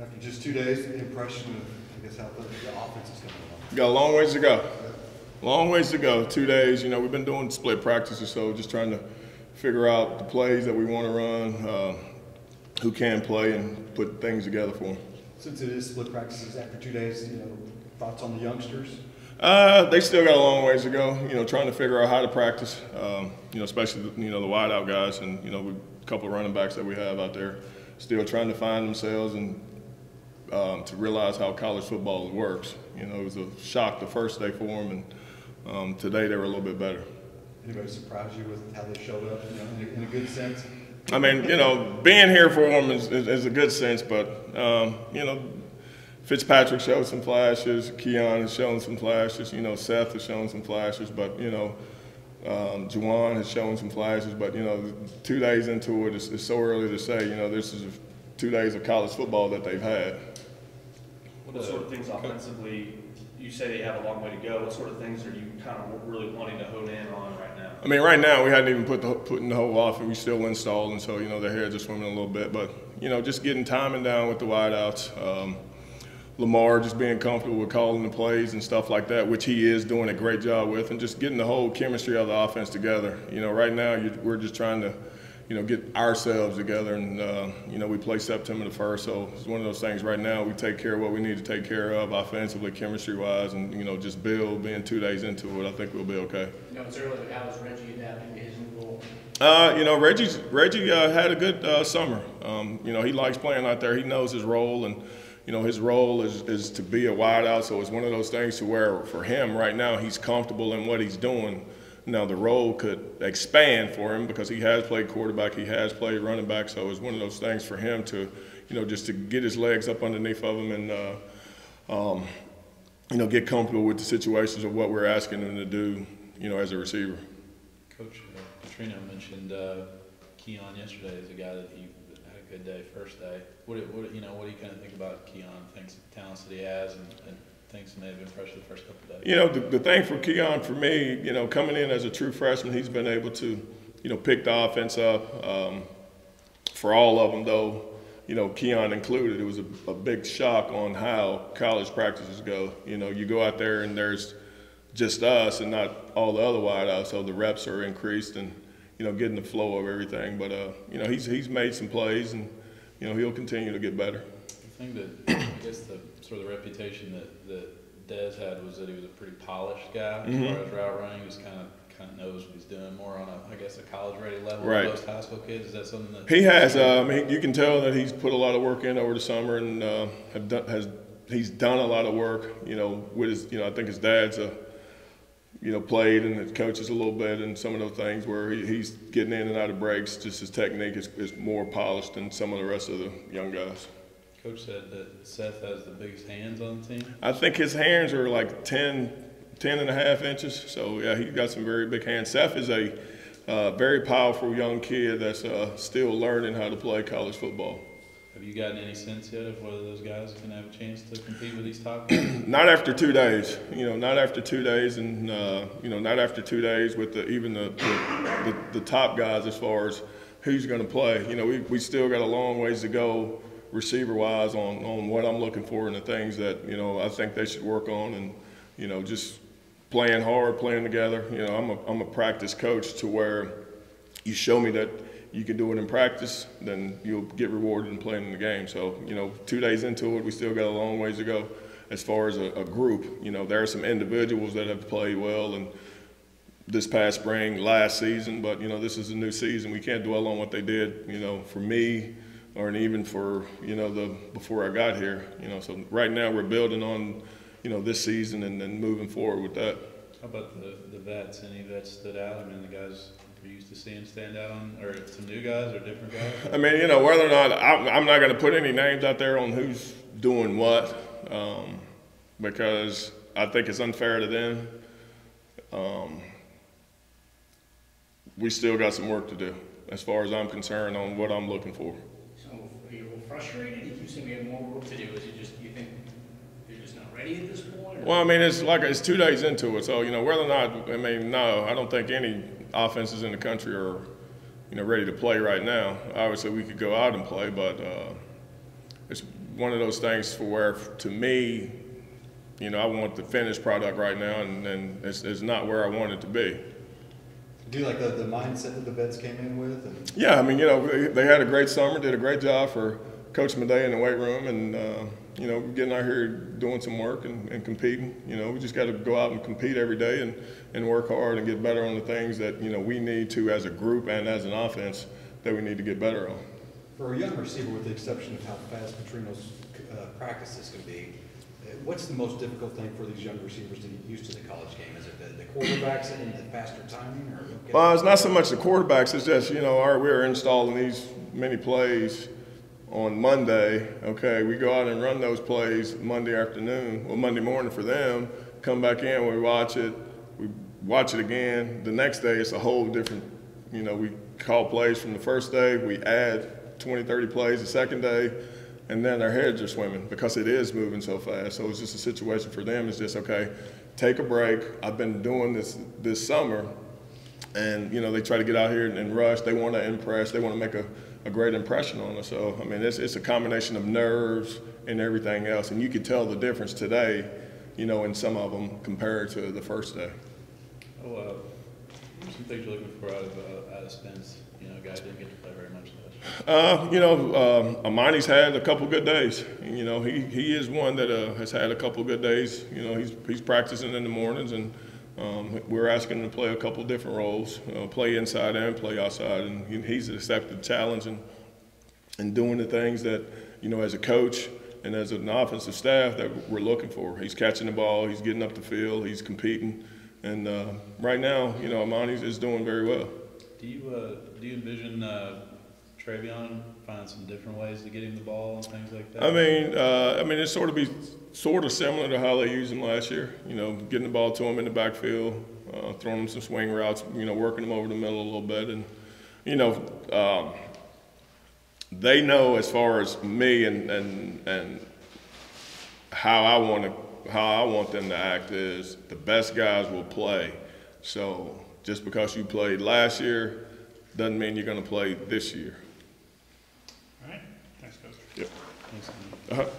After just 2 days, the impression of, I guess, how the offense is coming along. Got a long ways to go. Long ways to go. 2 days. We've been doing split practices, so just trying to figure out the plays that we want to run, who can play, and put things together for them. Since it is split practices after 2 days, thoughts on the youngsters? They still got a long ways to go. Trying to figure out how to practice. Especially the wideout guys, and a couple of running backs that we have out there, still trying to find themselves and to realize how college football works. It was a shock the first day for them, and today they were a little bit better. Anybody surprise you with how they showed up, in a good sense? I mean, being here for them is a good sense, but Fitzpatrick showed some flashes, Keon has shown some flashes, Seth has shown some flashes, but Juwan has shown some flashes, but 2 days into it, it's so early to say. This is 2 days of college football that they've had. What sort of things offensively? You say they have a long way to go. What sort of things are you kind of really wanting to hone in on right now? I mean, right now we hadn't even put in the whole off, and we still installed, and so their heads are swimming a little bit. But just getting timing down with the wideouts. Lamar just being comfortable with calling the plays and stuff like that, which he is doing a great job with, and just getting the whole chemistry of the offense together. Right now we're just trying to, get ourselves together, and we play September the 1st, so it's one of those things. Right now we take care of what we need to take care of offensively, chemistry-wise, and just build. Being 2 days into it, I think we'll be okay. It's early, but how is Reggie adapting to his new role? Reggie had a good summer. He likes playing out there. He knows his role, and his role is to be a wideout, so it's one of those things to where for him right now he's comfortable in what he's doing. Now the role could expand for him because he has played quarterback, he has played running back, so it's one of those things for him to, just to get his legs up underneath of him and, get comfortable with the situations of what we're asking him to do, as a receiver. Coach Petrino mentioned Keon yesterday as a guy that he had a good day first day. What do you kind of think about Keon? Thinks the talents that he has and things may have been fresh the first couple of days. The thing for Keon, for me, coming in as a true freshman, he's been able to, pick the offense up. For all of them, though, Keon included, it was a big shock on how college practices go. You go out there and there's just us and not all the other wideouts, so the reps are increased and, getting the flow of everything. But, he's made some plays, and, he'll continue to get better. The thing that, I guess, the sort of the reputation that Dez had was that he was a pretty polished guy as far as route running. He just kind of knows what he's doing more on a college-ready level right. than most high school kids. Is that something that he has? You can tell that he's put a lot of work in over the summer, and he's done a lot of work. With his, I think his dad's played and his coaches a little bit, and some of those things where he's getting in and out of breaks. Just his technique is more polished than some of the rest of the young guys. Coach said that Seth has the biggest hands on the team. I think his hands are like 10 and a half inches. So, yeah, he's got some very big hands. Seth is a very powerful young kid that's still learning how to play college football. Have you gotten any sense yet of whether those guys can have a chance to compete with these top guys? Not after 2 days. Not after 2 days, and not after 2 days with even the top guys as far as who's going to play. We still got a long ways to go receiver-wise on what I'm looking for and the things that I think they should work on, and just playing hard, playing together. I'm a practice coach to where you show me that you can do it in practice, then you'll get rewarded in playing in the game. So 2 days into it, we still got a long ways to go as far as a group. There are some individuals that have played well and this past spring, last season, but this is a new season. We can't dwell on what they did, for me, or even for before I got here. So right now we're building on this season and then moving forward with that. How about the vets? Any vets stood out? I mean, the guys we're used to seeing stand out on, or some new guys or different guys? I mean, whether or not I'm not going to put any names out there on who's doing what, because I think it's unfair to them. We still got some work to do as far as I'm concerned on what I'm looking for. So are you a little frustrated? You seem to have more work to do. Is it just you think you're just not ready at this point? Or? Well, I mean, it's 2 days into it, so whether or not, no, I don't think any offenses in the country are ready to play right now. Obviously, we could go out and play, but it's one of those things for where, to me, you know, I want the finished product right now, and it's not where I want it to be. Do you like the mindset that the vets came in with? And Yeah, I mean, you know, they had a great summer, did a great job for Coach Madej in the weight room, and, you know, getting out here doing some work and competing. You know, we just got to go out and compete every day and work hard and get better on the things that, you know, we need to as a group and as an offense that we need to get better on. for a young receiver, with the exception of how fast Petrino's practices can be, what's the most difficult thing for these young receivers to get used to the college game? Is it the quarterbacks and the faster timing? Or Well, it's not so much the quarterbacks. It's just, you know, all right, we're installing these many plays on Monday. Okay, we go out and run those plays Monday afternoon, well, Monday morning for them, come back in, we watch it again. The next day, it's a whole different, you know, we call plays from the first day, we add 20, 30 plays the second day, and then their heads are swimming because it is moving so fast. So it's just a situation for them. It's just, okay, take a break. I've been doing this summer, and, you know, they try to get out here and rush. They want to impress. They want to make a great impression on us. So, I mean, it's a combination of nerves and everything else. And you could tell the difference today, you know, in some of them compared to the first day. Oh, what are some things you're looking for out of Spence? You know, a guy didn't get to play very much last year. You know, Amani's had a couple good days. You know, he is one that has had a couple good days. You know, he's practicing in the mornings, and we're asking him to play a couple different roles, play inside and play outside, and he's accepted the challenge and doing the things that, you know, as a coach and as an offensive staff that we're looking for. He's catching the ball, he's getting up the field, he's competing, and right now, you know, Amani is doing very well. Do you envision Travion finding some different ways to get him the ball and things like that? I mean, it's sort of similar to how they used him last year. You know, getting the ball to him in the backfield, throwing him some swing routes. You know, working him over the middle a little bit, and you know, they know as far as me and how I want them to act is the best guys will play. So just because you played last year doesn't mean you're going to play this year. All right, thanks, Coach. Yep. Thanks, Andy. Uh-huh.